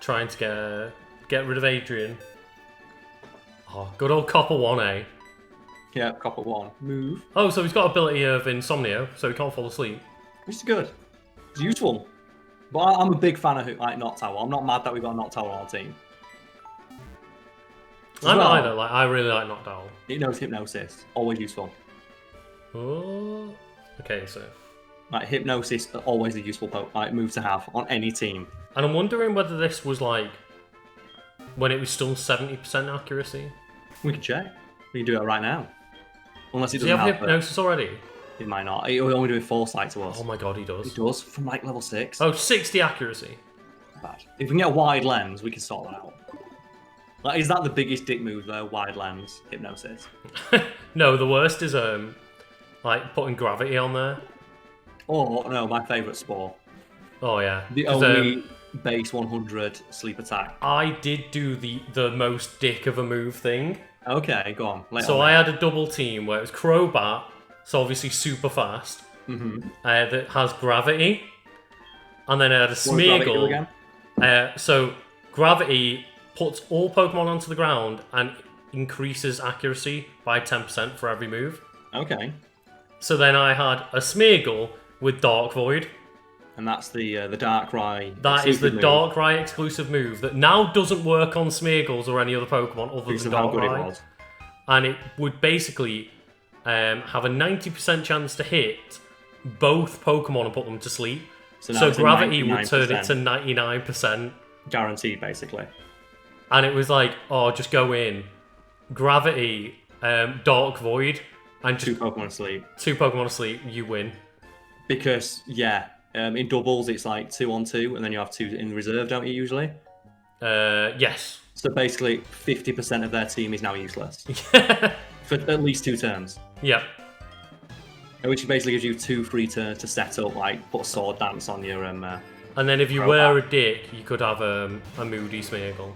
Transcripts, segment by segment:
trying to get rid of Adrian. Oh, good old Copper 1A. Yeah, Copper 1. Move. Oh, so he's got ability of insomnia, so he can't fall asleep. Which is good. It's useful. But I'm a big fan of like Noctowl. I'm not mad that we got a Noctowl on our team. I'm not either. Like, I really like Noctowl. It knows Hypnosis. Always useful. Oh. Okay, so. Like Hypnosis, always a useful move to have on any team. And I'm wondering whether this was like when it was still 70% accuracy. We can check. We can do it right now. Unless it Does doesn't he have Hypnosis already? It might not. He'll only do a Foresight to us. Oh my god, he does. He does from like level 6. Oh, 60 accuracy. Bad. If we can get a wide lens, we can sort that out. Like, is that the biggest dick move though? Wide lens Hypnosis. No, the worst is like putting gravity on there. Oh no, my favourite Spore. Oh yeah. The only base 100 sleep attack. I did do the most dick of a move thing. Okay, go on. So I had a double team where it was Crobat, so obviously super fast, that has gravity, and then I had a Smeargle. So gravity puts all Pokemon onto the ground and increases accuracy by 10% for every move. Okay. So then I had a Smeargle with Dark Void. And that's the Darkrai. That is the Darkrai exclusive move that now doesn't work on Smeargles or any other Pokemon other than Darkrai. How good it was. And it would basically have a 90% chance to hit both Pokemon and put them to sleep. So gravity would turn it to 99%. Guaranteed, basically. And it was like, oh, just go in. Gravity, Dark Void, and just 2 Pokemon asleep. 2 Pokemon asleep, you win. Because, yeah, in doubles it's like 2-on-2, and then you have 2 in reserve, don't you, usually? Yes. So basically, 50% of their team is now useless. For at least 2 turns. Yep. Which basically gives you 2 free turns to set up, like, put a Sword Dance on your... and then if you were a dick, you could have a Moody Smeargle.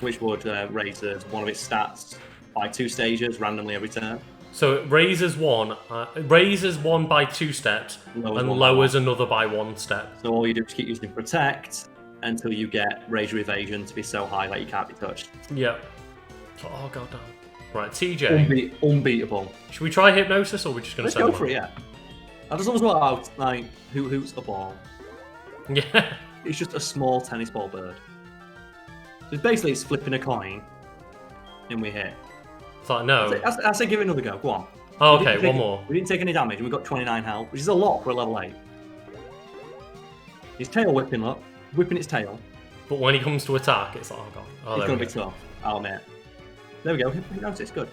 Which would raise one of its stats by 2 stages randomly every turn. So it raises one by 2 steps and lowers another by 1 step. So all you do is keep using Protect until you get Raise Your Evasion to be so high that you can't be touched. Yep. Oh god damn. Right, TJ. Unbeatable. Should we try Hypnosis or are we just going to send Let's go for it, yeah. I just always want out, like, hoots a ball. Yeah. It's just a small tennis ball bird. So it's flipping a coin, and we hit. It's like, no. I say give it another go, go on. Oh, okay, one more. We didn't take any damage, and we got 29 health, which is a lot for a level 8. His tail whipping its tail. But when he comes to attack, it's like, oh god. Oh, it's going to be tough, I'll admit. There we go, Hypnosis, good.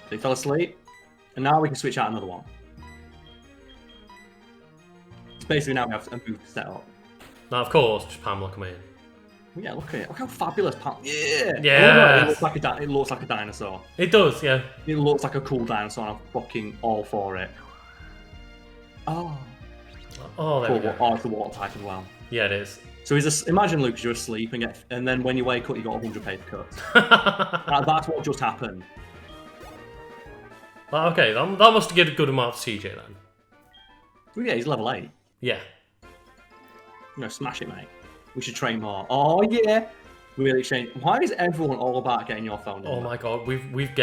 So he fell asleep, and now we can switch out another one. So basically now we have a move to set up. Now, of course, just Pamela come in. Yeah, look at it. Look how fabulous Pamela. Yeah! Yeah! It looks like a dinosaur. It does, yeah. It looks like a cool dinosaur, and I'm fucking all for it. Oh. Oh, there cool. we go. Oh, it's the water type as well. Yeah, it is. So imagine, Lucas, you're asleep, and then when you wake up, you got 100 paper cuts. That's what just happened. Okay, that must get a good amount of TJ then. Well, yeah, he's level 8. Yeah. Smash it, mate. We should train more. Oh, yeah. Really exchange. Why is everyone all about getting your phone number? Oh my god, we've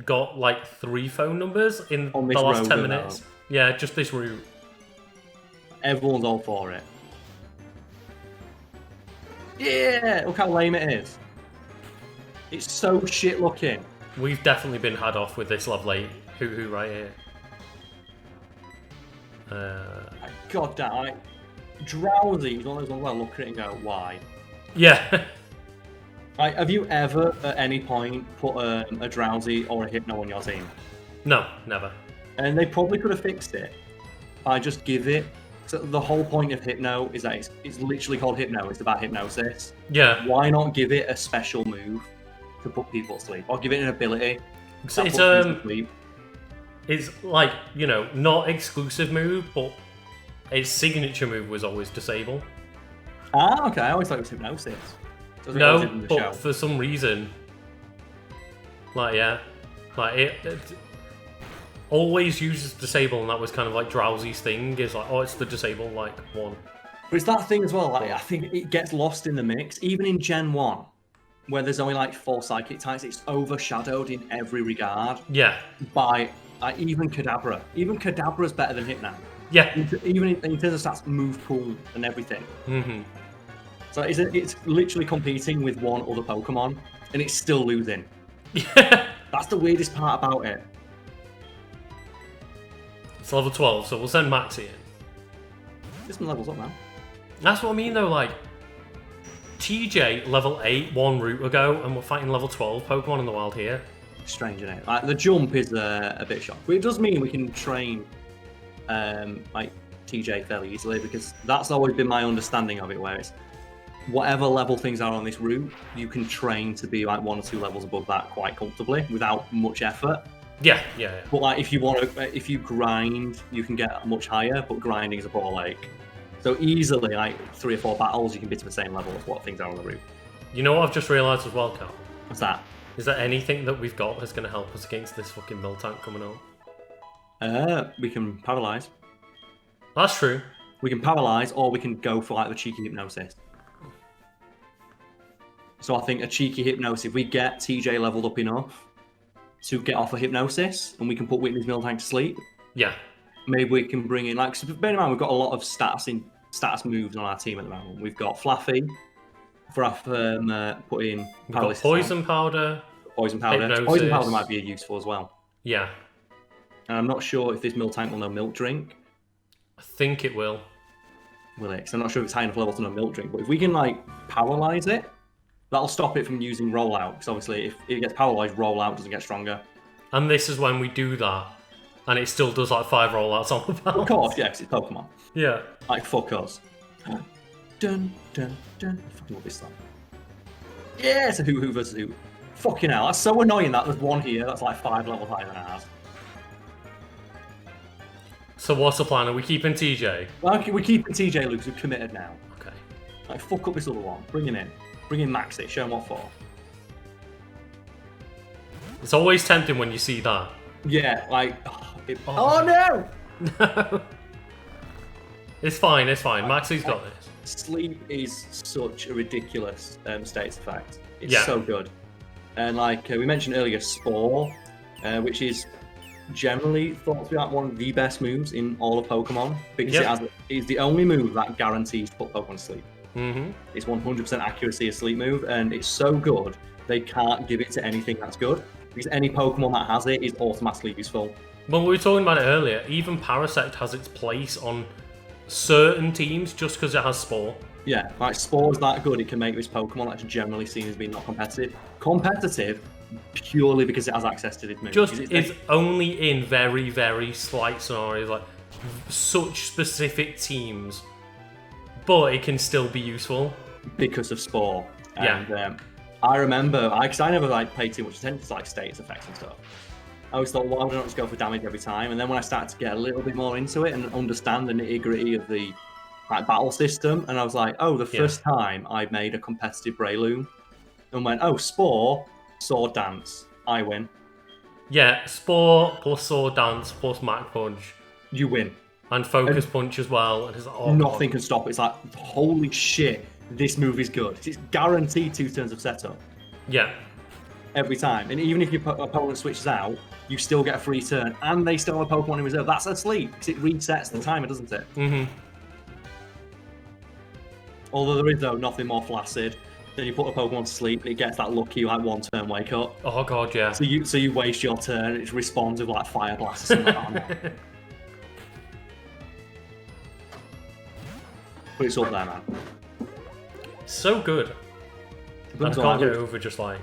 got like 3 phone numbers in the last 10 minutes. Yeah, just this route. Everyone's all for it. Yeah! Look how lame it is. It's so shit looking. We've definitely been had off with this level 8 hoo-hoo right here. God damn, Drowsy is one of those ones where I look at it and go, why? Yeah. Have you ever, at any point, put a Drowsy or a Hypno on your team? No, never. And they probably could have fixed it by just give it... So the whole point of Hypno is that it's literally called Hypno. It's about hypnosis. Yeah. Why not give it a special move to put people to sleep? Or give it an ability it's like, not exclusive move, but its signature move was always disable. Ah, okay. I always thought it was hypnosis. No, but for some reason, it always uses disable, and that was kind of like Drowsy's thing. Is like, oh, it's the disable one. But it's that thing as well. Like, I think it gets lost in the mix, even in Gen 1, where there's only like 4 psychic types. It's overshadowed in every regard. Yeah. By even Kadabra. Even Kadabra's better than Hypno. Yeah. Even in terms of stats, move pool, and everything. Mm-hmm. So it's literally competing with one other Pokemon, and it's still losing. Yeah. That's the weirdest part about it. It's level 12, so we'll send Maxie in. This one levels up now. That's what I mean, though. Like, TJ level 8 one route ago, and we're fighting level 12 Pokemon in the wild here. Strange, isn't it? Like, the jump is a bit shocked, but it does mean we can train like TJ fairly easily, because that's always been my understanding of it, where it's whatever level things are on this route, you can train to be like 1 or 2 levels above that quite comfortably without much effort. Yeah. But like if you grind, you can get much higher, but grinding is a ball ache. So easily, like 3 or 4 battles, you can be to the same level as what things are on the route. You know what I've just realised as well, Karl? What's that? Is there anything that we've got that's going to help us against this fucking Miltank coming on? We can paralyze. That's true. We can paralyze, or we can go for like the cheeky hypnosis. So I think a cheeky hypnosis, if we get TJ leveled up enough to get off a hypnosis, and we can put Whitney's Miltank to sleep. Yeah. Maybe we can bring in, like, so bear in mind, we've got a lot of status moves on our team at the moment. We've got Flaffy for our put in. We've got Poison Powder. Poison Powder. Hypnosis. Poison Powder might be useful as well. Yeah. And I'm not sure if this Miltank will know Milk Drink. I think it will. Will it? Because I'm not sure if it's high enough level to know Milk Drink. But if we can, like, paralyze it, that'll stop it from using Rollout. Because obviously, if it gets paralyzed, Rollout doesn't get stronger. And this is when we do that, and it still does like 5 rollouts on the battle. Of course, yeah, because it's Pokemon. Yeah. Like, fuck us. Dun, dun, dun. I fucking love this song. Yeah, it's a Who versus Who. Fucking hell, that's so annoying that there's one here that's like 5 levels higher than ours. So what's the plan? Are we keeping TJ? Well, we're keeping TJ, Luke, we've committed now. Okay. Like, fuck up this other one. Bring him in. Bring in Maxie, show him what for. It's always tempting when you see that. Yeah, like... Oh no! No. It's fine, Maxie's got this. Sleep is such a ridiculous status effect. It's Yeah. so good. And like we mentioned earlier, Spore, which is generally thought to be like one of the best moves in all of Pokemon, because it's the only move that guarantees to put Pokemon to sleep. Mm-hmm. It's 100% accuracy of sleep move, and it's so good they can't give it to anything that's good, because any Pokemon that has it is automatically useful. Well, we were talking about it earlier. Even Parasect has its place on certain teams just because it has Spore. Yeah, like Spore's that good, it can make this Pokemon that's generally seen as being not competitive. Competitive purely because it has access to this move. Just it's only in very, very slight scenarios, like such specific teams, but it can still be useful. Because of Spore. Yeah. And I remember, because I never like paid too much attention to like status effects and stuff. I always thought, why would I not just go for damage every time? And then when I started to get a little bit more into it and understand the nitty-gritty of the like battle system, and I was like, oh, the first time I made a competitive Breloom, and went, oh, Spore, Sword Dance, I win. Yeah, Spore plus Sword Dance plus Mach Punch. You win. And Focus Punch as well. And it's like, oh, nothing can stop it. It's like, holy shit, this move is good. It's guaranteed 2 turns of setup. Yeah. Every time. And even if your opponent switches out, you still get a free turn, and they still have a Pokemon in reserve. That's asleep, because it resets the timer, doesn't it? Mm-hmm. Although there is, though, nothing more flaccid than you put a Pokemon to sleep, and it gets that lucky, like, 1-turn wake up. Oh, God, yeah. So you waste your turn, and it responds with, like, Fire Blast or something like that. But it's up there, man. So good. I can't get over just, like...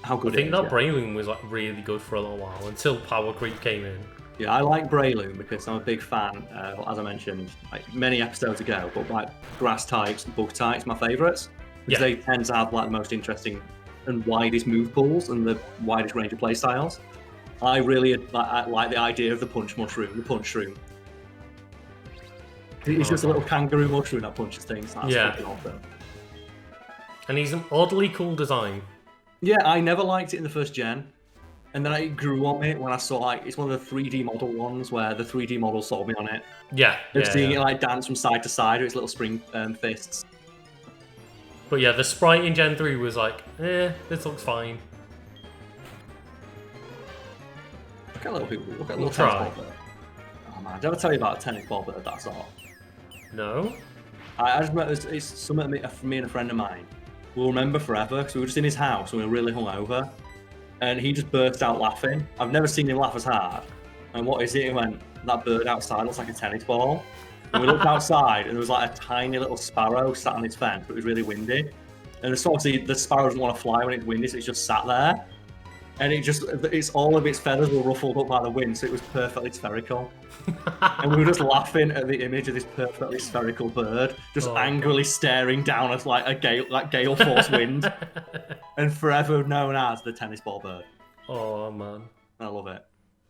How good I think it that is, Breloom was like really good for a little while until Power Creep came in. Yeah, I like Breloom because I'm a big fan, as I mentioned like many episodes ago, but like grass types and bug types, my favourites. Because they tend to have like the most interesting and widest move pools and the widest range of play styles. I really like the idea of the Punch Mushroom, the Punch Shroom. It's just a little kangaroo mushroom that punches things. That's fucking awesome. And he's an oddly cool design. Yeah, I never liked it in the first gen. And then it grew on me when I saw it's one of the 3D model ones where the 3D model sold me on it. Yeah. Just seeing it dance from side to side with its little spring fists. But yeah, the sprite in Gen 3 was like, this looks fine. Look at little people. Look at We'll little try. tennis ball bird. Oh man, did I ever tell you about a tennis ball bird that I saw? No? I just met it's something me and a friend of mine will remember forever because we were just in his house and we were really hungover. And he just burst out laughing. I've never seen him laugh as hard. And what is it? He went, that bird outside looks like a tennis ball. And we looked outside and there was like a tiny little sparrow sat on its fence, but it was really windy. And so obviously the sparrow doesn't want to fly when it's windy, so it's just sat there. And it's all of its feathers were ruffled up by the wind, so it was perfectly spherical. And we were just laughing at the image of this perfectly spherical bird, just angrily staring down at like a gale force wind. And forever known as the tennis ball bird. Oh man. I love it.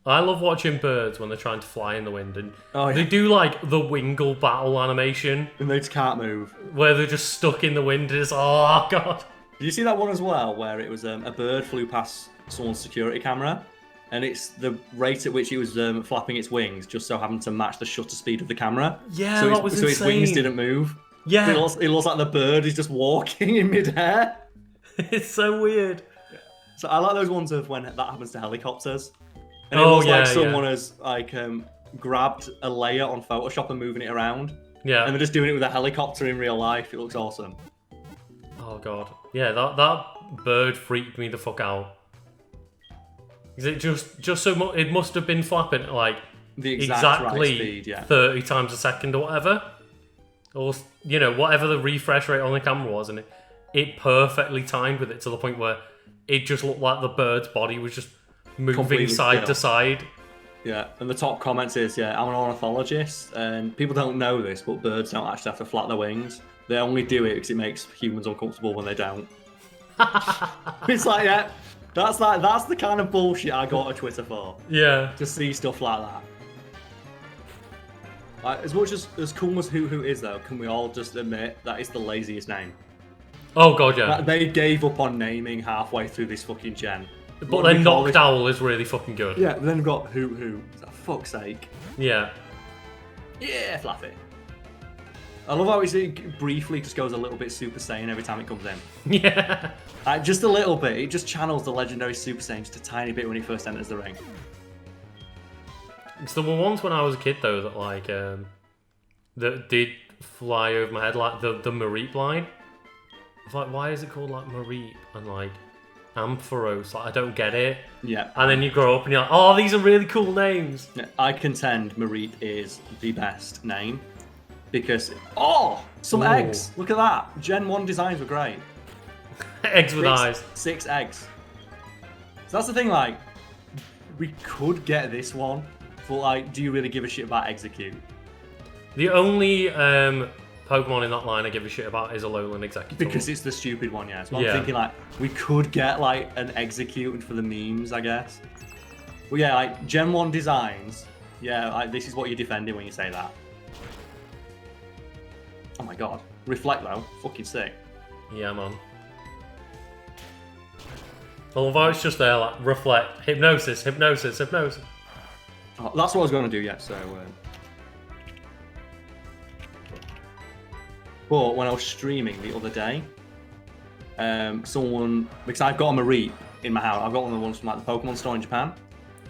I love watching birds when they're trying to fly in the wind, and they do like the Wingle battle animation. And they just can't move. Where they're just stuck in the wind, and it's, oh god. Did you see that one as well, where it was a bird flew past someone's security camera, and it's the rate at which it was flapping its wings just so happened to match the shutter speed of the camera. Yeah, so that was insane. Its wings didn't move. Yeah. It looks like the bird is just walking in midair. It's so weird. So I like those ones of when that happens to helicopters. And it looks like someone has grabbed a layer on Photoshop and moving it around. Yeah. And they're just doing it with a helicopter in real life. It looks awesome. Oh god. Yeah, that bird freaked me the fuck out. Is it just so much? It must have been flapping at like the exactly right speed, 30 times a second or whatever, or whatever the refresh rate on the camera was, and it perfectly timed with it to the point where it just looked like the bird's body was just moving completely side to side. Yeah, and the top comments is, I'm an ornithologist, and people don't know this, but birds don't actually have to flap their wings. They only do it because it makes humans uncomfortable when they don't. It's like, that's the kind of bullshit I go to Twitter for. Yeah. To see stuff like that. Like, as much as cool as Hoo is, though, can we all just admit that it's the laziest name? Oh god, yeah. They gave up on naming halfway through this fucking gen. But then Noctowl is really fucking good. Yeah, but then we've got Hoo. For fuck's sake. Yeah. Yeah, Fluffy. I love how it briefly just goes a little bit Super Saiyan every time it comes in. Yeah. Just a little bit. It just channels the legendary Super Saiyan just a tiny bit when it first enters the ring. Because there were ones when I was a kid, though, that that did fly over my head, like the Mareep line. It's like, why is it called like Mareep and like Ampharos? Like, I don't get it. Yeah. And then you grow up and you're like, oh, these are really cool names. I contend Mareep is the best name because some eggs. Look at that. Gen 1 designs were great. Eggs with eyes. 6 eggs. So that's the thing. Like, we could get this one, but like, do you really give a shit about Execute? The only Pokemon in that line I give a shit about is a Alolan Executor. Because it's the stupid one, yeah. So I'm thinking like we could get like an Execute for the memes, I guess. Well, yeah, like Gen 1 designs. Yeah, like, this is what you're defending when you say that. Oh my god. Reflect though, fucking sick. Yeah, man. Although it's just there, like, reflect, hypnosis. Oh, that's what I was going to do, yeah, so... But when I was streaming the other day, because I've got a Mareep in my house, I've got one of the ones from like the Pokemon store in Japan.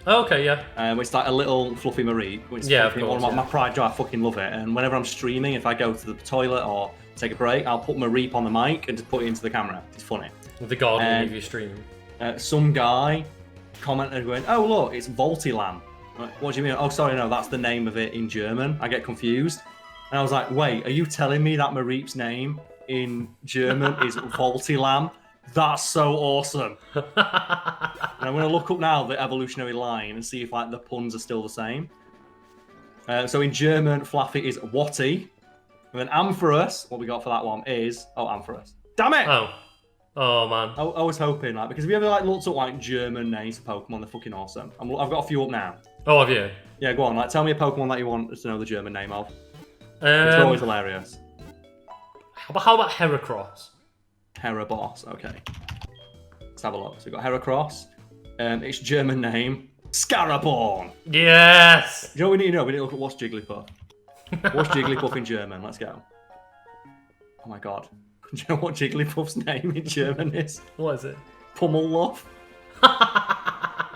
Oh, okay, yeah. It's like a little fluffy Mareep. Which of course, my pride joy, I fucking love it. And whenever I'm streaming, if I go to the toilet or take a break, I'll put Mareep on the mic and just put it into the camera. It's funny. The garden of your stream. Some guy commented going, "Oh look, it's Voltilam." What do you mean? Oh, sorry, no, that's the name of it in German. I get confused. And I was like, wait, are you telling me that Mareep's name in German is Voltilam? That's so awesome. And I'm going to look up now the evolutionary line and see if like the puns are still the same. So in German, Fluffy is Watty. And then Ampharos, what we got for that one is... Oh, Ampharos. Damn it! Oh, man. I was hoping, like, because have you ever like looked up like German names for Pokemon? They're fucking awesome. I've got a few up now. Oh, have you? Yeah, go on. Like, tell me a Pokemon that you want to know the German name of. It's always hilarious. How about Heracross? Heraboss, okay. Let's have a look. So we've got Heracross. Its German name, Scaraborn. Yes! You know what we need to know? We need to look at what's Jigglypuff. What's Jigglypuff in German? Let's go. Oh my god. Do you know what Jigglypuff's name in German is? What is it? Pummelloff.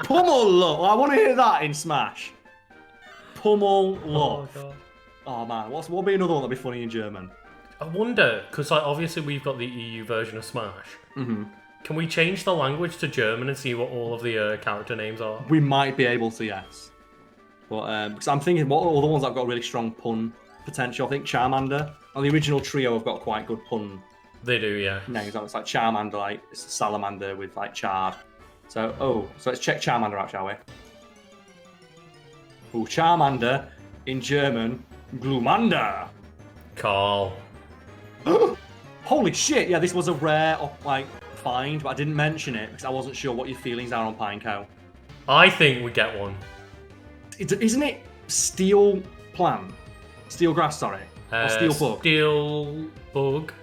Pummelloff! I want to hear that in Smash. Pummelloff. Oh, God. Oh man, what would be another one that'd be funny in German? I wonder, because like, obviously we've got the EU version of Smash. Mm-hmm. Can we change the language to German and see what all of the character names are? We might be able to, yes. But because I'm thinking, what are all the ones that've got really strong pun potential? I think Charmander. And the original trio have got quite good pun. They do, yeah. Names. It's like Charmander, like it's a salamander with like chard. So let's check Charmander out, shall we? Oh, Charmander in German, Gloomander. Karl. Holy shit! Yeah, this was a rare find, but I didn't mention it because I wasn't sure what your feelings are on Pineco. I think we get one. Isn't it Steel Plant? Steel Grass, sorry. Or Steel Bug? Steel Bug.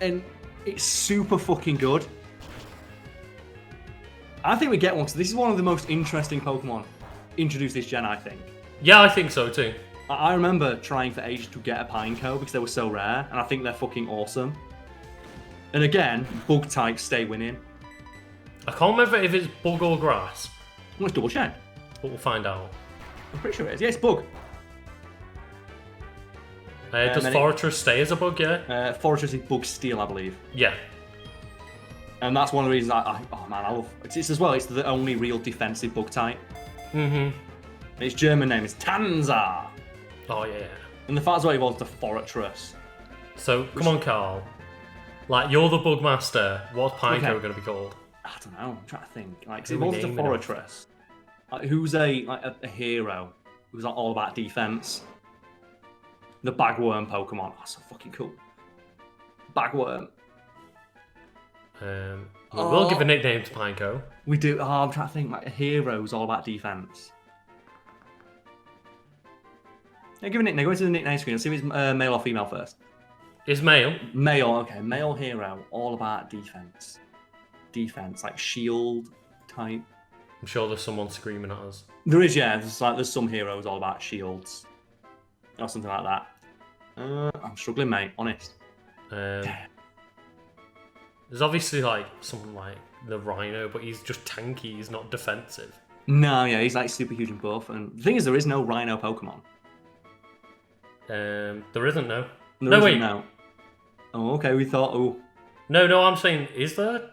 And it's super fucking good. I think we get one because this is one of the most interesting Pokemon introduced this gen, I think. Yeah, I think so too. I remember trying for ages to get a Pineco because they were so rare, and I think they're fucking awesome. And again, bug types stay winning. I can't remember if it's bug or grass. Let's double check. But we'll find out. I'm pretty sure it is. Yeah, it's bug. Does Forretress stay as a bug, yeah? Forretress is bug steel, I believe. Yeah. And that's one of the reasons I love it's as well, it's the only real defensive bug type. Mm-hmm. Its German name is Tanza. Oh, yeah. And the fact as well evolves to Forretress. So, come on, Karl. Like, you're the bug master. What's Pineco going to be called? I don't know. I'm trying to think. Like, it evolves to Forretress. Like, who's a hero? Who's like all about defense? The Bagworm Pokemon. Oh, so fucking cool. Bagworm. We'll give a nickname to Pineco. We do. Oh, I'm trying to think. Like, a hero's all about defense. Yeah, give a nickname. Go into the nickname screen and see if it's male or female first. Is male? Male, okay. Male hero, all about defense. Defense, like shield type. I'm sure there's someone screaming at us. There is, yeah. There's some heroes all about shields. Or something like that. I'm struggling, mate, honest. There's obviously like someone like the Rhino, but he's just tanky, he's not defensive. No, yeah, he's like super huge and buff. And the thing is, there is no Rhino Pokemon. There isn't, no. Wait. No. Oh, okay, we thought, oh. No, I'm saying, is there?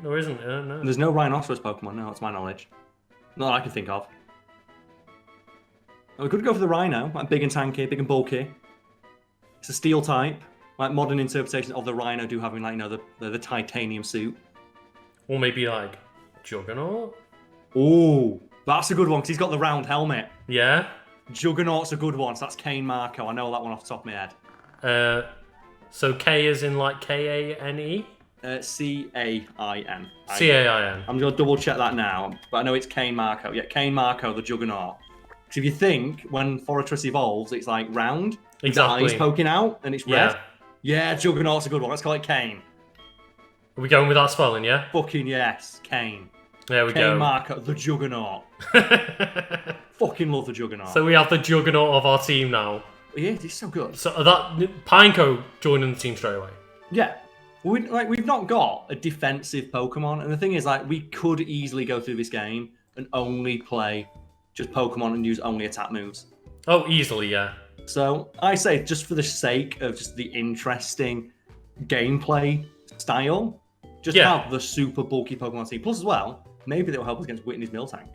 There isn't, no. There's no Rhinoceros Pokemon, no, that's my knowledge. Not that I can think of. We could go for the Rhino, like big and tanky, big and bulky. It's a steel type. Like modern interpretations of the Rhino do having like, you know, the titanium suit. Or maybe like Juggernaut? Oh, that's a good one because he's got the round helmet. Yeah. Juggernaut's a good one, so that's Kane Marco. I know that one off the top of my head. So K is in like K-A-N-E? C-A-I-N. C-A-I-N. I'm going to double check that now, but I know it's Kane Marco. Yeah, Kane Marco, the Juggernaut. Because if you think, when Forretress evolves, it's like round. Exactly. With the eyes poking out, and it's red. Yeah, Juggernaut's a good one. Let's call it Kane. Are we going with that spelling, yeah? Fucking yes, Kane. There we go. Kane Marco, the Juggernaut. Fucking love the Juggernaut. So we have the Juggernaut of our team now. Yeah, he's so good. So that Pineco joining the team straight away. Yeah. We've not got a defensive Pokemon, and the thing is, like, we could easily go through this game and only play just Pokemon and use only attack moves. Oh, easily, yeah. So I say, just for the sake of just the interesting gameplay style, just have the super bulky Pokemon team. Plus, as well, maybe they'll help us against Whitney's Miltank.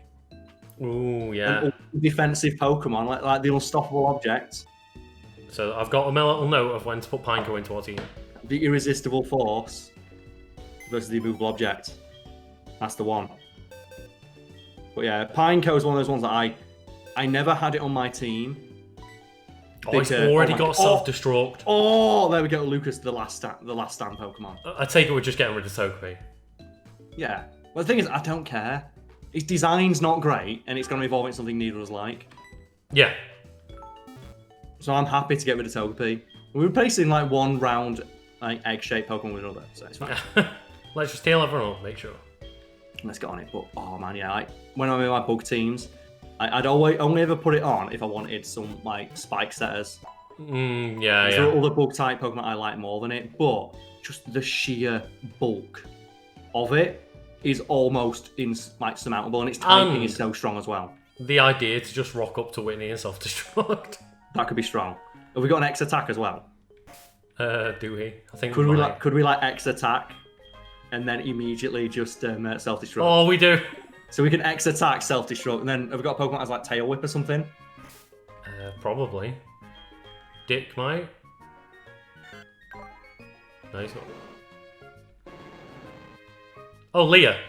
Ooh, yeah. And defensive Pokemon, like the unstoppable objects. So I've got a little note of when to put Pineco into our team. The irresistible force versus the immovable object. That's the one. But yeah, Pineco is one of those ones that I never had it on my team. Oh, he's already got self-destruct. Oh, there we go, Lucas, the last stand Pokemon. I take it we're just getting rid of Togepi. Yeah. But the thing is, I don't care. Its design's not great, and it's going to evolve into something neither of us like. Yeah. So I'm happy to get rid of Togepi. We're replacing like one round, like egg-shaped Pokemon with another, so it's fine. Let's just heal everyone up, make sure. let's get on it. But oh man, yeah, like when I'm in my bug teams, I'd only ever put it on if I wanted some like spike setters. Yeah. There are other bug type Pokemon I like more than it, but just the sheer bulk of it is almost surmountable, and its typing is so strong as well. The idea to just rock up to Whitney and self-destruct. That could be strong. Have we got an X attack as well? Do we? I think could we X attack and then immediately just self-destruct? Oh, we do. So we can X attack, self-destruct, and then have we got a Pokemon that has like Tail Whip or something? Probably. Dick might. Nice one. Oh, Leah.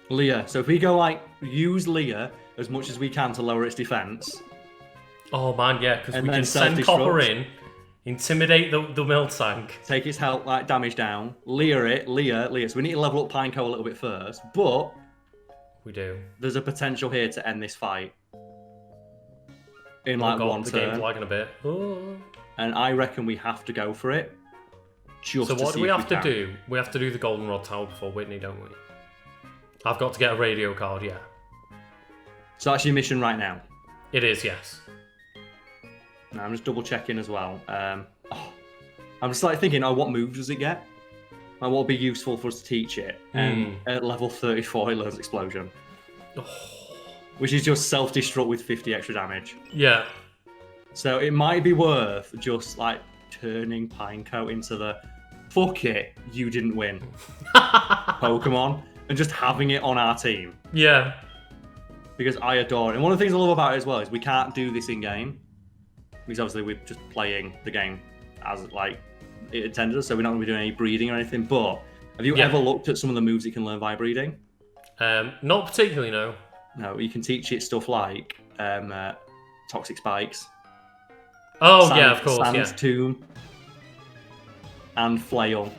Leah. So if we go like use Leah as much as we can to lower its defense. Oh man, yeah, because we can send Copper in, intimidate the Miltank, take its health like damage down, Leah. So we need to level up Pineco a little bit first, but we do. There's a potential here to end this fight in like one the turn. game's lagging a bit. Oh. And I reckon we have to go for it. So what do we have to do? We have to do the Goldenrod Tower before Whitney, don't we? I've got to get a radio card, yeah. So that's your mission right now? It is, yes. Now I'm just double checking as well. I'm just like thinking, what moves does it get? And what would be useful for us to teach it? And at level 34, it learns Explosion. Which is just self-destruct with 50 extra damage. Yeah. So it might be worth just like turning Pineco into the fuck it, you didn't win Pokemon, and just having it on our team. Yeah. Because I adore it. And one of the things I love about it as well is we can't do this in game. Because obviously we're just playing the game as like it intended us, so we're not going to be doing any breeding or anything. But have you ever looked at some of the moves it can learn via breeding? Not particularly, no. No, you can teach it stuff like Toxic Spikes. Oh, yeah, of course, Sand's Tomb. And Flail.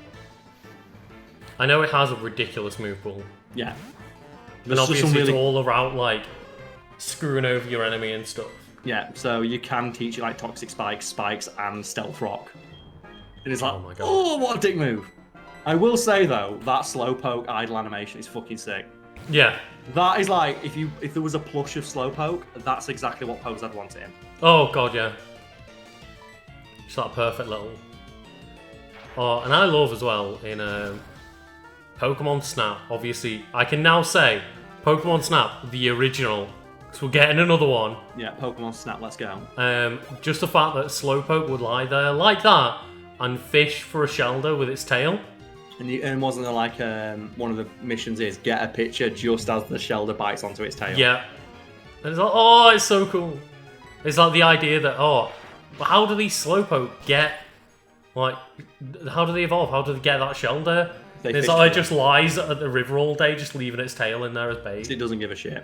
I know it has a ridiculous move pool. Yeah. And obviously it's all around, like, screwing over your enemy and stuff. Yeah, so you can teach it, like, Toxic Spikes, and Stealth Rock. And it's like, oh my god. Oh, what a dick move. I will say, though, that Slowpoke idle animation is fucking sick. Yeah. That is like, if there was a plush of Slowpoke, that's exactly what pose I'd want it in. Oh god, yeah. It's that perfect little... Oh, and I love as well in Pokemon Snap, obviously, I can now say Pokemon Snap, the original, because we're getting another one. Yeah, Pokemon Snap, let's go. Just the fact that Slowpoke would lie there like that and fish for a Shelder with its tail. And wasn't there like one of the missions is get a picture just as the Shelder bites onto its tail? Yeah. And it's like, oh, it's so cool. It's like the idea that, how do these Slowpoke get, like, how do they evolve? How do they get that Shelder? It's like it just lies at the river all day, just leaving its tail in there as bait. It doesn't give a shit.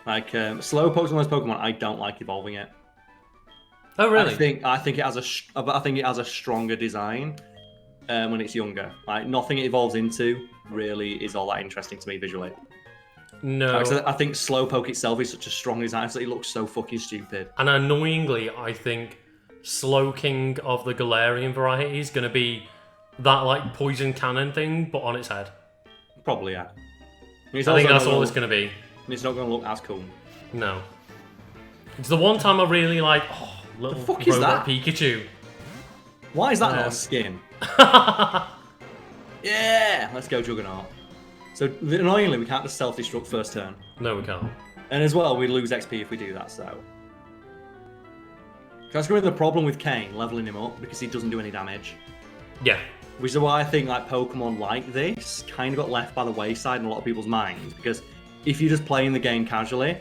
Like, Slowpoke's one of those Pokemon, I don't like evolving it. Oh, really? I think it has a stronger design when it's younger. Like, nothing it evolves into really is all that interesting to me visually. No. I think Slowpoke itself is such a strong design, so it looks so fucking stupid. And annoyingly, I think Slowking of the Galarian variety is going to be that, like, poison cannon thing, but on its head. Probably, yeah. I think that's all it's going to be. It's not going to look as cool. No. It's the one time I really like, little robot Pikachu. Why is that not a skin? Yeah! Let's go, Juggernaut. So, annoyingly, we can't just self-destruct first turn. No, we can't. And as well, we lose XP if we do that, so... That's going to be the problem with Kane, leveling him up, because he doesn't do any damage. Yeah. Which is why I think like Pokemon like this kind of got left by the wayside in a lot of people's minds, because if you're just playing the game casually,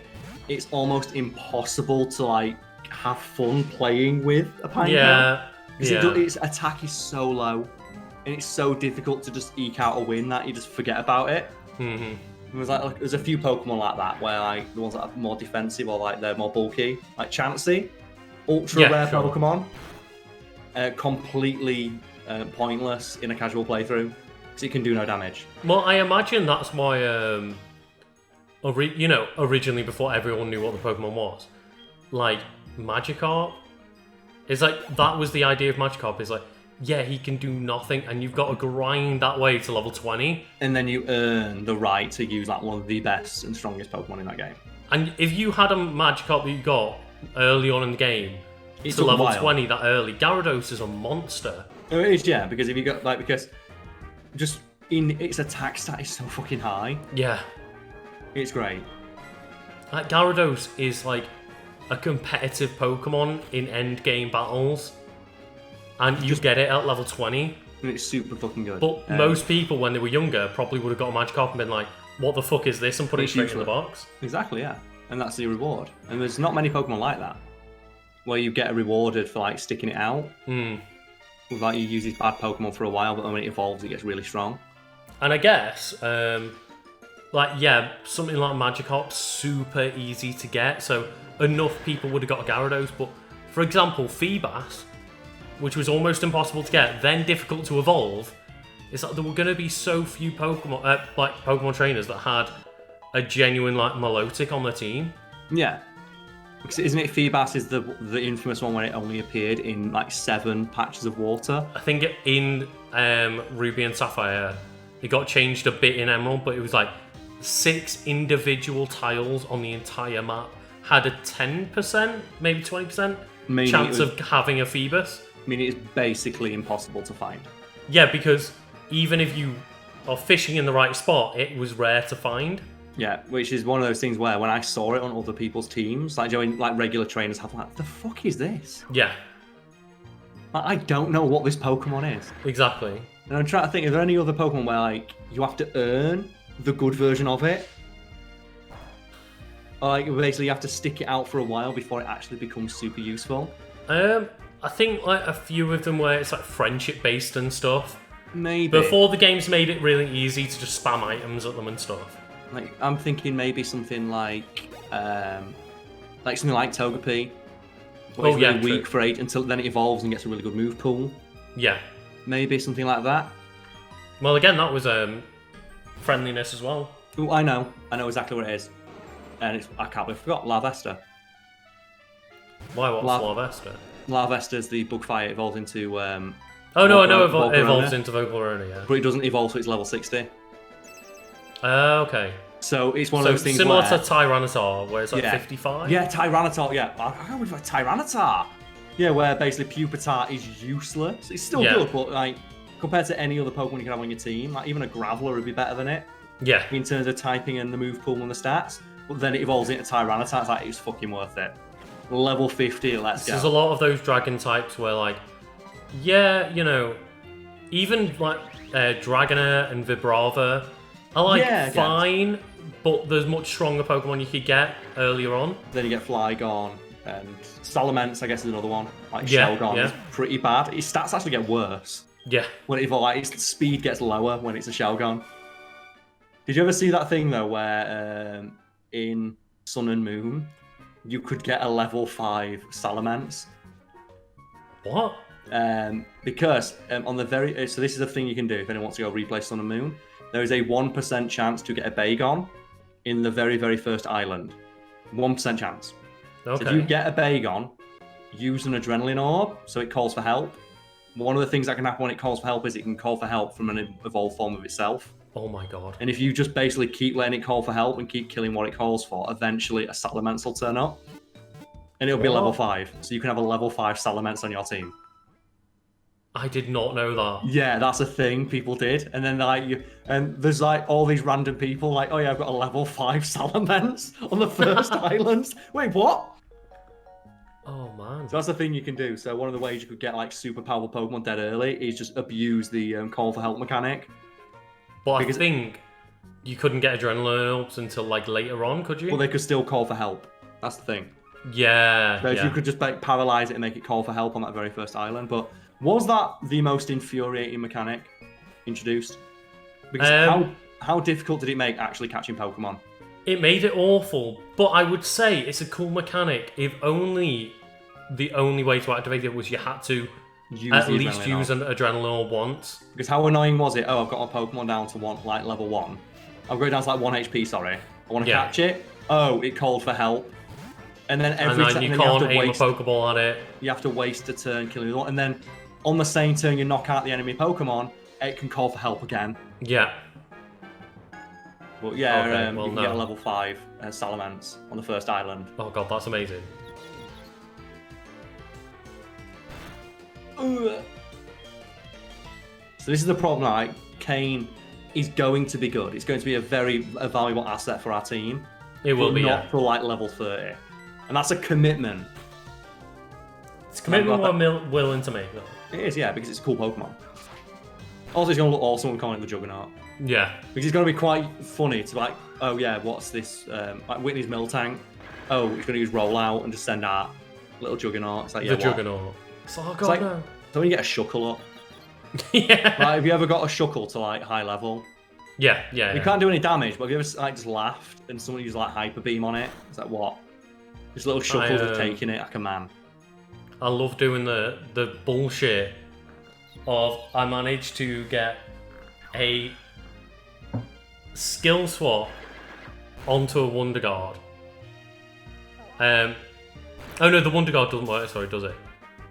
it's almost impossible to like have fun playing with a Pineco. Yeah. Because its attack is so low, and it's so difficult to just eke out a win that you just forget about it. Mm-hmm. There's a few Pokemon like that where like the ones that are more defensive or like they're more bulky, like Chansey, ultra rare Pokemon, completely pointless in a casual playthrough because it can do no damage. Well, I imagine that's why, originally before everyone knew what the Pokemon was, like Magikarp, it's like that was the idea of Magikarp. Is like yeah, he can do nothing, and you've got to grind that way to level 20. And then you earn the right to use like one of the best and strongest Pokemon in that game. And if you had a Magikarp that you got early on in the game to level 20 that early, Gyarados is a monster. Oh, it is, yeah, because if you got because just in its attack stat is so fucking high. Yeah. It's great. Like Gyarados is like a competitive Pokemon in end game battles. And you get it at level 20. And it's super fucking good. But most people, when they were younger, probably would have got a Magikarp and been like, what the fuck is this? And put it straight in the box. Exactly, yeah. And that's the reward. And there's not many Pokemon like that. Where you get rewarded for like sticking it out. With like you use this bad Pokemon for a while, but when it evolves, it gets really strong. And I guess, like, yeah, something like Magikarp's super easy to get. So enough people would have got a Gyarados. But for example, Feebas, which was almost impossible to get, then difficult to evolve, is that there were going to be so few Pokemon, like Pokemon trainers that had a genuine like Milotic on their team. Yeah, because isn't it Feebas is the infamous one when it only appeared in like 7 patches of water? I think in Ruby and Sapphire, it got changed a bit in Emerald, but it was like 6 individual tiles on the entire map had a 10%, maybe 20% chance of having a Feebas. I mean, it's basically impossible to find. Yeah, because even if you are fishing in the right spot, it was rare to find. Yeah, which is one of those things where when I saw it on other people's teams, like Joey, like regular trainers have like, the fuck is this? Yeah. I don't know what this Pokemon is. Exactly. And I'm trying to think, are there any other Pokemon where like you have to earn the good version of it? Or like basically you have to stick it out for a while before it actually becomes super useful? I think like a few of them where it's like friendship based and stuff. Maybe. Before the games made it really easy to just spam items at them and stuff. Like I'm thinking maybe something like something like Togepi. Where it's really weak for 8 until then it evolves and gets a really good move pool. Yeah. Maybe something like that. Well, again, that was friendliness as well. Oh, I know exactly what it is, and I can't believe I forgot Larvesta. Why? What's Larvesta? Larvesta's the Bugfire evolves into. I know it evolves into Volcarona, yeah. But it doesn't evolve, so it's level 60. Okay. So it's one of those things similar to Tyranitar, where it's like 55? Yeah, Tyranitar, yeah. I can't believe Tyranitar. Yeah, where basically Pupitar is useless. It's still good, but like compared to any other Pokemon you can have on your team, like even a Graveler would be better than it. Yeah. In terms of typing and the move pool and the stats. But then it evolves into Tyranitar, it's like, it's fucking worth it. Level 50, let's go. There's a lot of those dragon types where, like, yeah, you know, even like Dragonair and Vibrava are like fine, but there's much stronger Pokemon you could get earlier on. Then you get Flygon, and Salamence, I guess, is another one. Like Shelgon is pretty bad. Its stats actually get worse. Yeah. When it evolves, like its speed gets lower when it's a Shelgon. Did you ever see that thing though, where in Sun and Moon, you could get a level 5 Salamence? What? Because on the very so this is a thing you can do if anyone wants to go replay Sun and Moon. There is a 1% chance to get a Bagon in the very, very first island. 1% chance. Okay. So if you get a Bagon, use an Adrenaline Orb, so it calls for help. One of the things that can happen when it calls for help is it can call for help from an evolved form of itself. Oh my god. And if you just basically keep letting it call for help and keep killing what it calls for, eventually a Salamence will turn up. And it'll be level 5. So you can have a level 5 Salamence on your team. I did not know that. Yeah, that's a thing people did. And then and there's like all these random people like, oh yeah, I've got a level 5 Salamence on the first islands. Wait, what? Oh man. So that's the thing you can do. So one of the ways you could get like super powerful Pokemon dead early is just abuse the call for help mechanic. But I think you couldn't get Adrenaline Orbs until like later on, could you? Well, they could still call for help. That's the thing. Yeah. So you could just like paralyze it and make it call for help on that very first island. But was that the most infuriating mechanic introduced? Because how difficult did it make actually catching Pokemon? It made it awful, but I would say it's a cool mechanic if only the only way to activate it was you had to at least use an Adrenaline Orb once. Because how annoying was it? Oh, I've got a Pokemon down to level 1. I'll go down to like 1 HP, sorry. I want to catch it. Oh, it called for help. And then every time you can't aim a Pokeball at it. You have to waste a turn killing it. And then on the same turn you knock out the enemy Pokemon, it can call for help again. Yeah. But yeah, you can get a level 5 Salamence on the first island. Oh god, that's amazing. So this is the problem, right? Kane is going to be good. It's going to be a very valuable asset for our team. It will be, not for like level 30. And that's a commitment. It's a commitment we're willing to make, though. It is, yeah, because it's a cool Pokemon. Also, it's going to look awesome when calling it the Juggernaut. Yeah. Because it's going to be quite funny to like, oh yeah, what's this? Like Whitney's Miltank. Oh, he's going to use Rollout and just send out little Juggernaut. It's like, yeah, the Juggernaut. It's like, oh god, no. So when you get a Shuckle up. Yeah. Like, have you ever got a Shuckle to like high level? Yeah. You can't do any damage, but have you ever like just laughed and someone used like Hyper Beam on it? It's like, what? Just little Shuckles are taking it like a man. I love doing the bullshit of I managed to get a skill swap onto a Wonder Guard. Oh no, the Wonder Guard doesn't work, sorry, does it?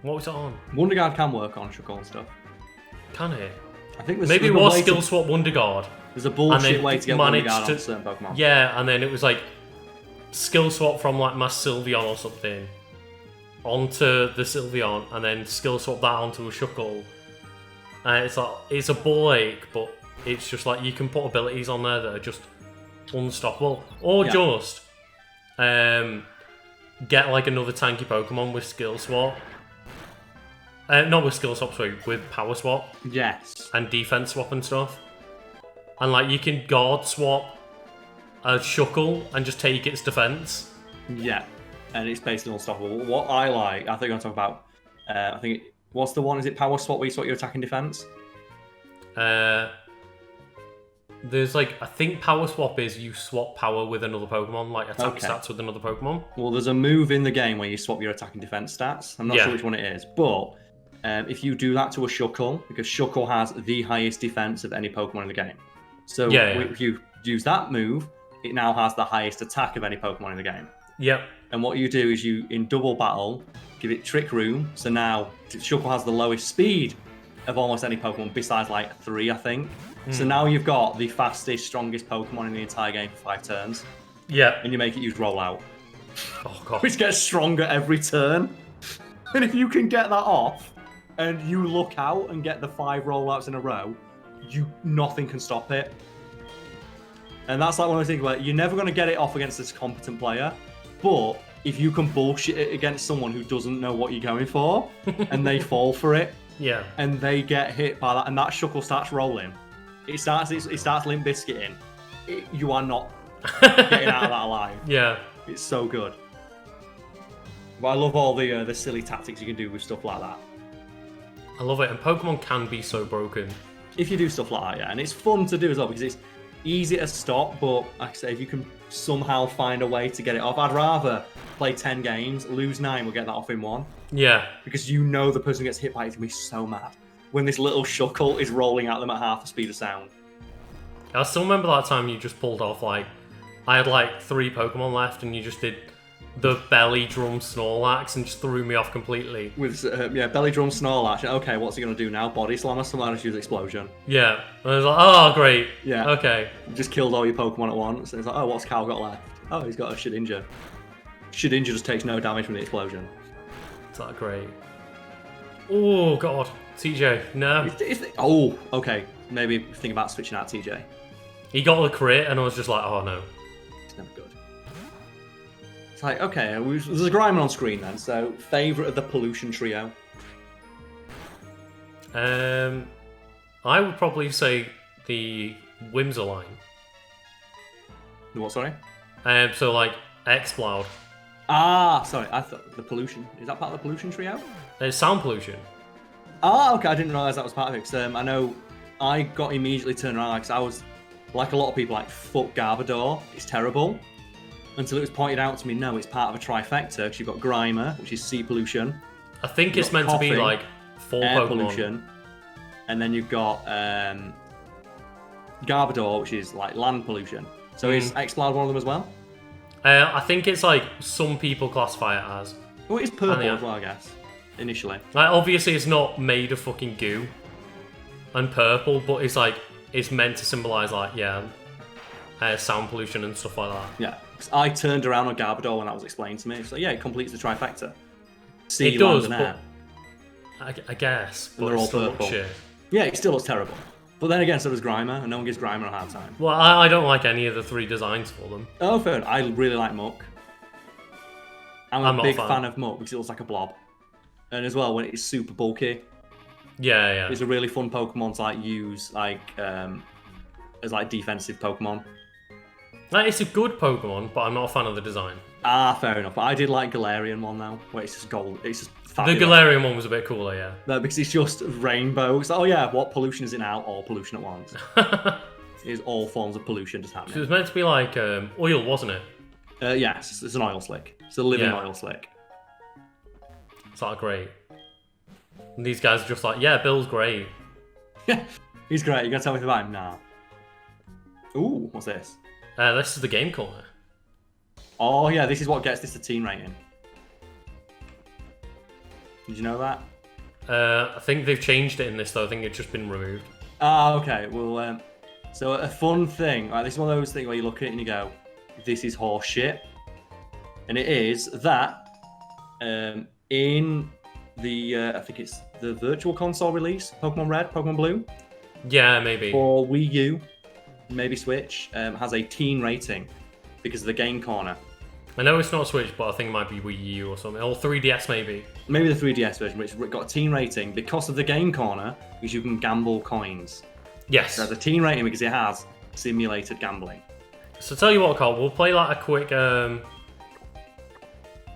What was it on? Wonder Guard can work on Shuckle and stuff. Can it? I think maybe it was skill swap Wonder Guard. There's a bullshit way to get Wonder Guard on certain Pokemon. Yeah, and then it was like skill swap from like my Sylveon or something onto the Sylveon, and then skill swap that onto a Shuckle. And it's like, it's a ball ache, but it's just like you can put abilities on there that are just unstoppable. Or just get like another tanky Pokemon with skill swap. Not with skill swap, sorry, with power swap. Yes. And defense swap and stuff. And like you can guard swap a Shuckle and just take its defense. Yeah. And it's basically unstoppable. What I like, I think I'm talking about, what's the one? Is it power swap where you swap your attack and defense? There's like, I think power swap is you swap power with another Pokemon, like attack stats with another Pokemon. Well, there's a move in the game where you swap your attack and defense stats. I'm not sure which one it is, but if you do that to a Shuckle, because Shuckle has the highest defense of any Pokemon in the game. So if you use that move, it now has the highest attack of any Pokemon in the game. Yep. And what you do is you, in double battle, give it Trick Room. So now Shuckle has the lowest speed of almost any Pokemon, besides like 3, I think. So now you've got the fastest, strongest Pokemon in the entire game for 5 turns. Yeah. And you make it use Rollout. Oh, God. Which gets stronger every turn. And if you can get that off, and you look out and get the 5 Rollouts in a row, nothing can stop it. And that's like one of those things where you're never going to get it off against this competent player, but if you can bullshit it against someone who doesn't know what you're going for, and they fall for it, and they get hit by that, and that Shuckle starts rolling, it starts Limp Bizkiting, you are not getting out of that alive. Yeah. It's so good. But I love all the silly tactics you can do with stuff like that. I love it, and Pokemon can be so broken. If you do stuff like that, yeah, and it's fun to do as well, because it's easy to stop, but like I say, if you can somehow find a way to get it off, I'd rather play 10 games, lose 9, we'll get that off in 1. Yeah. Because you know the person who gets hit by it's going to be so mad when this little Shuckle is rolling at them at half the speed of sound. I still remember that time you just pulled off, like, I had like 3 Pokemon left, and you just did the belly drum Snorlax and just threw me off completely. With belly drum Snorlax. Okay, what's he gonna do now? Body slam or something? Just use explosion. Yeah, and I was like, oh great. Yeah. Okay. You just killed all your Pokemon at once, and it's like, oh, what's Karl got left? Oh, he's got a Shedinja. Shedinja just takes no damage from the explosion. Is that great? Oh god, TJ, no. Oh, okay. Maybe think about switching out TJ. He got the crit, and I was just like, oh no. It's never good. It's like, okay, there's a Grimer on screen then, so favourite of the pollution trio? I would probably say the Whimsor line. What, sorry? So like, Exploud. Ah, sorry, I thought the pollution. Is that part of the pollution trio? Sound pollution. Ah, okay, I didn't realise that was part of it, because I know I got immediately turned around, because I was, like a lot of people, like, fuck Garbodor, it's terrible. Until it was pointed out to me, no, it's part of a trifecta, because you've got Grimer, which is sea pollution. I think it's meant to be like 4 air Pokemon. Pollution, and then you've got Garbodor, which is like land pollution. So is Exploud one of them as well? I think it's like some people classify it as. Well, it's purple as well, I guess. initially. Like, obviously, it's not made of fucking goo and purple, but it's like it's meant to symbolize like sound pollution and stuff like that. Yeah, I turned around on Garbodor when that was explained to me. So yeah, it completes the trifecta. Sea, It does, land, and air. but I guess, And but they're it all still purple. looks shit. Yeah, it still looks terrible. But then again, so does Grimer, and no one gives Grimer a hard time. Well, I don't like any of the 3 designs for them. Oh, fair enough. I really like Muck. I'm a big fan of Muck because it looks like a blob. And as well, when it's super bulky, Yeah. it's a really fun Pokemon to like use like as like defensive Pokemon. Like, it's a good Pokemon, but I'm not a fan of the design. Ah, fair enough. But I did like Galarian one though, where it's just gold. It's just fabulous. The Galarian one was a bit cooler, yeah. No, because it's just rainbow. It's like, oh yeah, what pollution is it now? All pollution at once. It is all forms of pollution just It happening. was meant to be like oil, wasn't it? Yes, it's an oil slick. It's a living Yeah. oil slick. It's like great. And these guys are just like, yeah, Bill's great. Yeah, he's great. You gonna tell me about him now? Ooh, what's this? This is the game corner. Oh yeah, this is what gets this a teen rating. Did you know that? I think they've changed it in this though. I think it's just been removed. Ah, okay. Well, so a fun thing. Right, this is one of those things where you look at it and you go, "This is horse shit," and it is that in the I think it's the Virtual Console release, Pokemon Red, Pokemon Blue, Yeah, maybe. for Wii U, maybe Switch, has a teen rating because of the game corner. I know it's not Switch, but I think it might be Wii U or something. Or 3DS maybe. Maybe the 3DS version, which got a teen rating because of the game corner, because you can gamble coins. Yes. It has a teen rating because it has simulated gambling. So tell you what, Carl, we'll play like a quick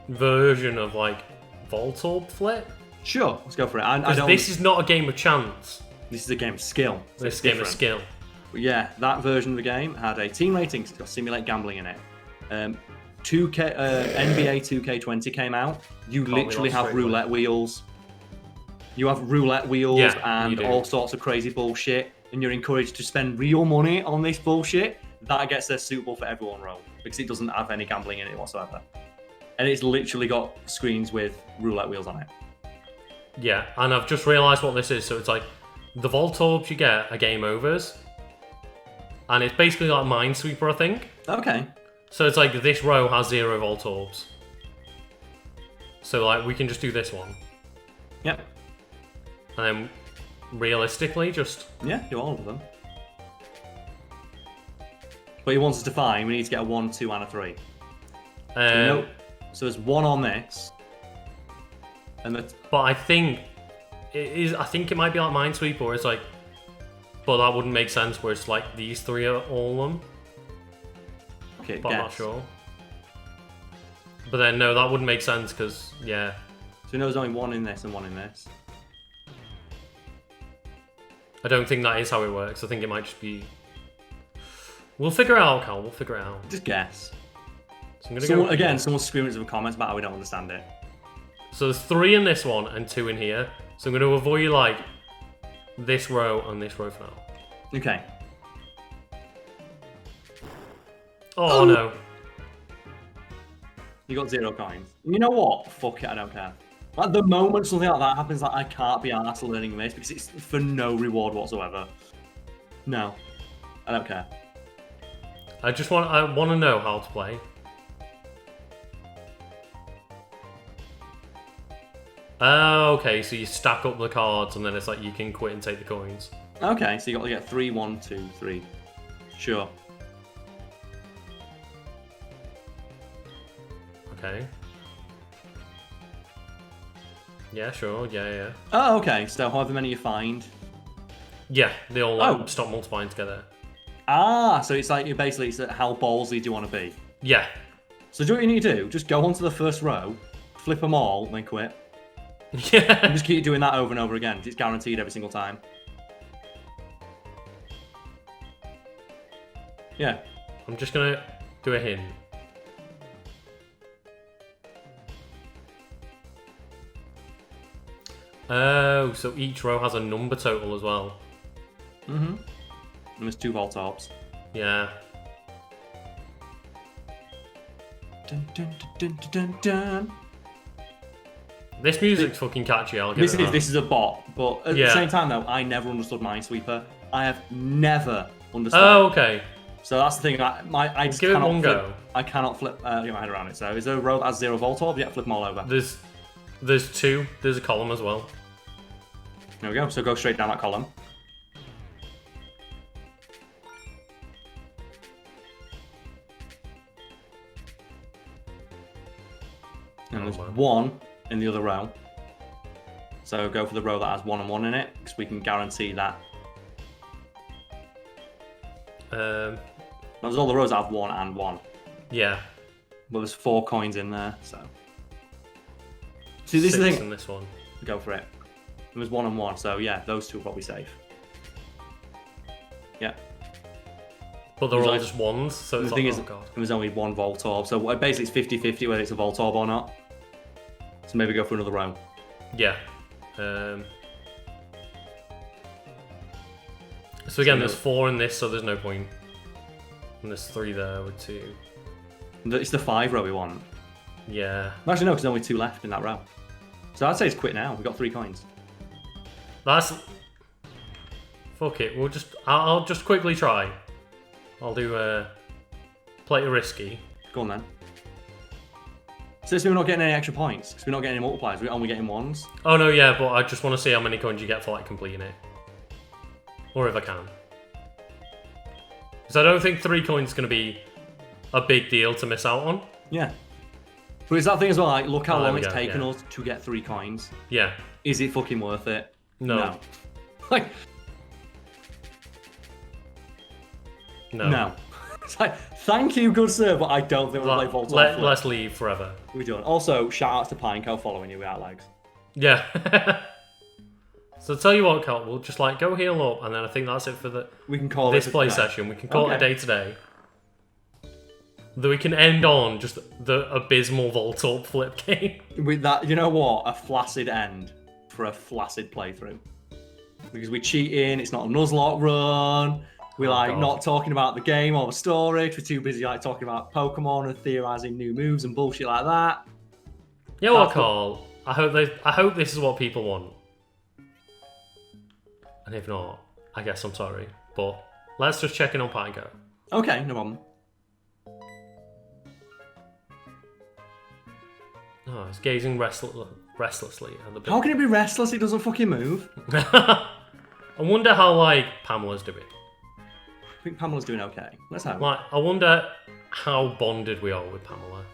version of like Voltorb Flip. Sure, let's go for it. Because this is not a game of chance. This is a game of skill. So This it's game of different. skill. But yeah, that version of the game had a teen rating because it's got simulate gambling in it. 2K, NBA 2K20 came out. You literally have roulette wheels. You have roulette wheels and all sorts of crazy bullshit, and you're encouraged to spend real money on this bullshit. That gets us suitable for everyone role because it doesn't have any gambling in it whatsoever. And it's literally got screens with roulette wheels on it. Yeah, and I've just realised what this is. So it's like the Voltorbs you get are game overs. And it's basically like Minesweeper, I think. Okay. So it's like this row has 0 Voltorbs. So like we can just do this one. Yep. And then realistically just... Yeah, do all of them. But he wants us to find, we need to get a 1, 2 and a 3. So there's 1 on this. And but I think I think it might be like Minesweeper where it's like, but that wouldn't make sense where it's like these 3 are all of them. Okay, but I'm not sure. But then no, that wouldn't make sense because yeah. So we know there's only 1 in this and 1 in this. I don't think that is how it works. I think it might just be. We'll figure it out, Carl. We'll figure it out. Just guess. So I'm gonna go again, someone's screaming in the comments about how we don't understand it. So there's 3 in this one and 2 in here. So I'm going to avoid like this row and this row for now. Okay. Oh no. You got 0 coins. You know what? Fuck it, I don't care. At the moment something like that happens, like I can't be arsed learning this because it's for no reward whatsoever. No. I don't care. I want to know how to play. Oh, okay, so you stack up the cards and then it's like you can quit and take the coins. Okay, so you got to get 3, 1, 2, 3. Sure. Okay. Yeah, sure, yeah. Oh, okay, so however many you find. Yeah, they all stop multiplying together. Ah, so it's like basically it's how ballsy do you want to be? Yeah. So do what you need to do, just go onto the first row, flip them all, and then quit. Yeah. And just keep doing that over and over again. It's guaranteed every single time. Yeah. I'm just gonna do a hint. Oh, so each row has a number total as well. Mm-hmm. And there's 2 Voltorbs. Yeah. Dun, dun, dun, dun, dun, dun. This music's fucking catchy. I'll give it that. This is a bot, but at the same time though, I never understood Minesweeper. I have never understood. Oh, okay. So that's the thing. I just give it cannot one flip. go. I cannot flip get my head around it. So is there a row that has 0 Voltorb? Yeah, flip them all over. There's 2. There's a column as well. There we go. So go straight down that column. And there's 1 in the other row. So go for the row that has 1 and 1 in it, because we can guarantee that. There's all the rows that have 1 and 1. Yeah. But there's 4 coins in there, so. See, this is the thing. In this one. Go for it. There's 1 and 1, so yeah, those 2 are probably safe. Yeah. But they're all just ones, so it's the thing like, is, oh god. there's only 1 Voltorb, so basically it's 50-50 whether it's a Voltorb or not. So maybe go for another row. Yeah. So again, there's 4 in this, so there's no point. And there's 3 there with 2. It's the 5 row we want. Yeah. Actually, no, because there's only 2 left in that row. So I'd say it's quit now. We've got 3 coins. That's... Fuck it. I'll just quickly try. I'll do play it risky. Go on then. So this means we're not getting any extra points because we're not getting any multipliers. We're only getting 1s. Oh no, yeah, but I just want to see how many coins you get for like completing it, or if I can. Because I don't think 3 coins is going to be a big deal to miss out on. Yeah. But it's that thing as well. Like, look how long it's taken us to get 3 coins. Yeah. Is it fucking worth it? No. Like. No. It's like, thank you, good sir, but I don't think we'll play Voltorb. Let's leave forever. We're done. Also, shout outs to Pineco following you without legs. Yeah. So tell you what, Karl, we'll just like go heal up, and then I think that's it for we can call this play session. We can call it a day today. That we can end on just the abysmal Voltorb flip game. With that, you know what? A flaccid end for a flaccid playthrough. Because we're cheating, it's not a Nuzlocke run. We're not talking about the game or the story. We're too busy like talking about Pokemon and theorizing new moves and bullshit like that. You know what, Karl? I hope this is what people want. And if not, I guess I'm sorry. But let's just check in on Pineco. Okay, no problem. Oh, it's gazing restlessly at the bit. How can it be restless? It doesn't fucking move. I wonder how like Pamela's doing. I think Pamela's doing okay. Let's have it. Like, I wonder how bonded we are with Pamela.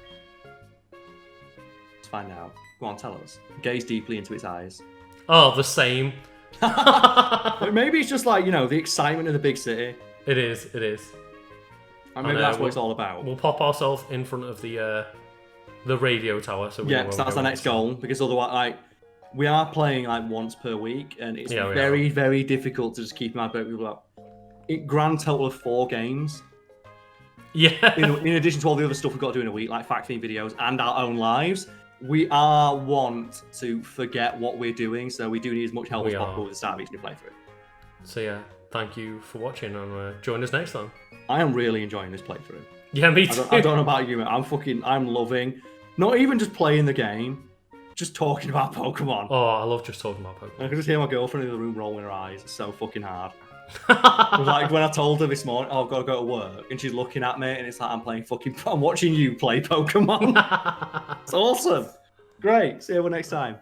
Let's find out. Go on, tell us. Gaze deeply into its eyes. Oh, the same. Maybe it's just like, you know, the excitement of the big city. It is. And maybe that's what it's all about. We'll pop ourselves in front of the radio tower. So because that's our next goal. Because otherwise, like, we are playing like once per week, and it's very, very difficult to just keep my boat people up. Grand total of 4 games. Yeah. In addition to all the other stuff we've got to do in a week, like fact theme videos and our own lives, we want to forget what we're doing, so we do need as much help as possible at the start of each new playthrough. So yeah, thank you for watching, and join us next time. I am really enjoying this playthrough. Yeah, me too. I don't know about you, man. I'm loving, not even just playing the game, just talking about Pokemon. Oh, I love just talking about Pokemon. I can just hear my girlfriend in the room rolling her eyes. It's so fucking hard. Like when I told her this morning, I've got to go to work, and she's looking at me, and it's like I'm watching you play Pokemon. It's awesome. Great. See you next time.